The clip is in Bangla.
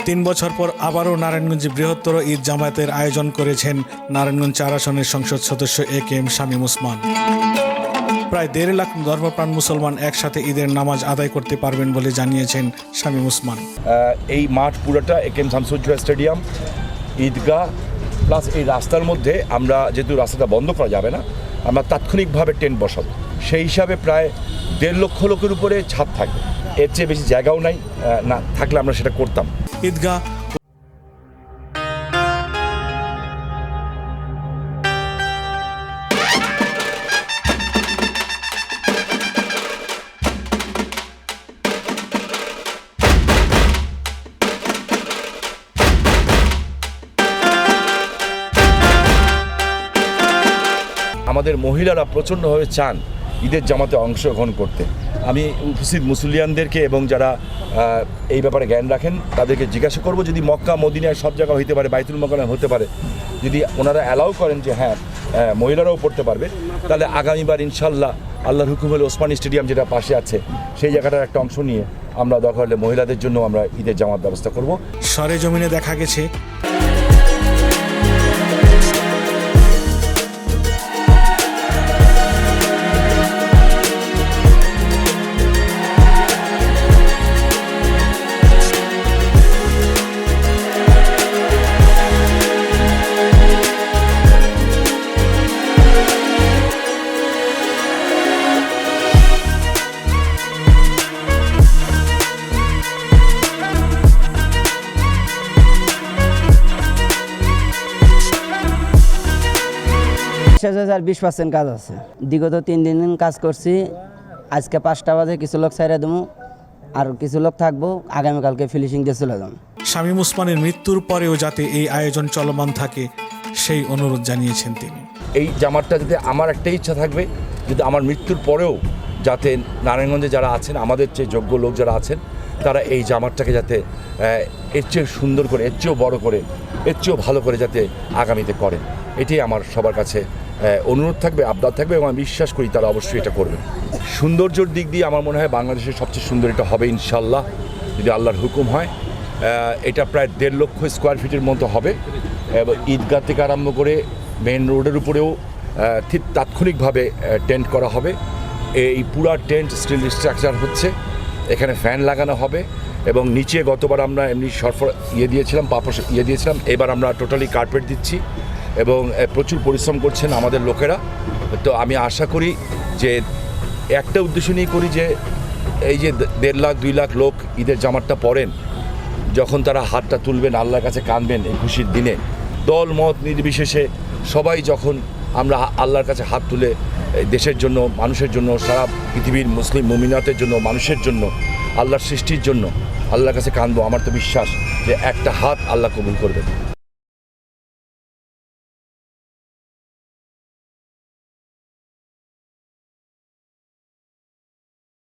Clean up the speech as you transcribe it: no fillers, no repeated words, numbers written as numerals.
3 বছর পর আবারও নারায়ণগঞ্জে বৃহত্তর ঈদ জামায়াতের আয়োজন করেছেন নারায়ণগঞ্জ 4 আসনের সংসদ সদস্য একেএম শামীম ওসমান। প্রায় 1.5 লাখ ধর্মপ্রাণ মুসলমান একসাথে ঈদের নামাজ আদায় করতে পারবেন বলে জানিয়েছেন শামীম ওসমান। এই মাঠ পুরোটা একেএম শামসুজ্জোহা স্টেডিয়াম, ঈদগাহ প্লাস এই রাস্তার মধ্যে আমরা যেহেতু রাস্তাটা বন্ধ করা যাবে না, আমরা তাৎক্ষণিকভাবে টেন্ট বসাবো। সেই হিসাবে প্রায় 1.5 লক্ষ লোকের উপরে ছাদ থাকবে। এর চেয়ে বেশি জায়গাও নাই, না থাকলে আমরা সেটা করতাম। ঈদগাহ আমাদের মহিলারা প্রচণ্ডভাবে চান ঈদের জামাতে অংশগ্রহণ করতে। আমি উপস্থিত মুসলিয়ানদেরকে এবং যারা এই ব্যাপারে জ্ঞান রাখেন তাদেরকে জিজ্ঞাসা করব, যদি মক্কা মদিনায় সব জায়গা হইতে পারে, বাইতুল মোকাররমে হতে পারে, যদি ওনারা অ্যালাউ করেন যে হ্যাঁ মহিলারাও পড়তে পারবে, তাহলে আগামীবার ইনশাল্লাহ আল্লাহর হুকুম হলে ওসমানী স্টেডিয়াম যেটা পাশে আছে সেই জায়গাটার একটা অংশ নিয়ে আমরা দরকার হলে মহিলাদের জন্য আমরা ঈদের জামাত ব্যবস্থা করব। সরেজমিনে দেখা গেছে আর 20% কাজ আছে। বিগত 3 দিন কাজ করছি। আজকে 5টা বাজে কিছু লোক ছাইরা দেবো, আর কিছু লোক থাকবো, আগামীকালকে ফিনিশিং দিয়ে চলে যাবো। শামীম ওসমানের মৃত্যুর পরেও যাতে এই আয়োজন চলমান থাকে সেই অনুরোধ জানিয়েছেন তিনি। এই জামাতটা যাতে, আমার একটাই ইচ্ছা থাকবে, যদি আমার মৃত্যুর পরেও যাতে নারায়ণগঞ্জে যারা আছেন, আমাদের চেয়ে যোগ্য লোক যারা আছেন, তারা এই জামাতটাকে যাতে এর চেয়ে সুন্দর করে, এর চেয়েও বড় করে, এর চেয়েও ভালো করে যাতে আগামীতে করেন। এটাই আমার সবার কাছে অনুরোধ থাকবে, আবদার থাকবে, এবং আমি বিশ্বাস করি তারা অবশ্যই এটা করবে। সৌন্দর্যর দিক দিয়ে আমার মনে হয় বাংলাদেশের সবচেয়ে সুন্দর এটা হবে ইনশাল্লাহ, যদি আল্লাহর হুকুম হয়। এটা প্রায় 1.5 লক্ষ স্কোয়ার ফিটের মতো হবে, এবং ঈদগাহ থেকে আরম্ভ করে মেন রোডের উপরেও ঠিক তাৎক্ষণিকভাবে টেন্ট করা হবে। এই পুরা টেন্ট স্টিল স্ট্রাকচার হচ্ছে, এখানে ফ্যান লাগানো হবে, এবং নিচে গতবার আমরা এমনি দিয়েছিলাম, পাপোশ দিয়েছিলাম, এবার আমরা টোটালি কার্পেট দিচ্ছি, এবং প্রচুর পরিশ্রম করছেন আমাদের লোকেরা। তো আমি আশা করি যে একটা উদ্দেশ্য নিয়ে করি, যে এই যে 1.5 লাখ 2 লাখ লোক ঈদের জামাতটা পরেন, যখন তারা হাতটা তুলবেন, আল্লাহর কাছে কাঁদবেন এই খুশির দিনে, দল মত নির্বিশেষে সবাই যখন আমরা আল্লাহর কাছে হাত তুলে দেশের জন্য, মানুষের জন্য, সারা পৃথিবীর মুসলিম মুমিনাতের জন্য, মানুষের জন্য, আল্লাহর সৃষ্টির জন্য আল্লাহর কাছে কাঁদবো, আমার তো বিশ্বাস যে একটা হাত আল্লাহ কবুল করবেন।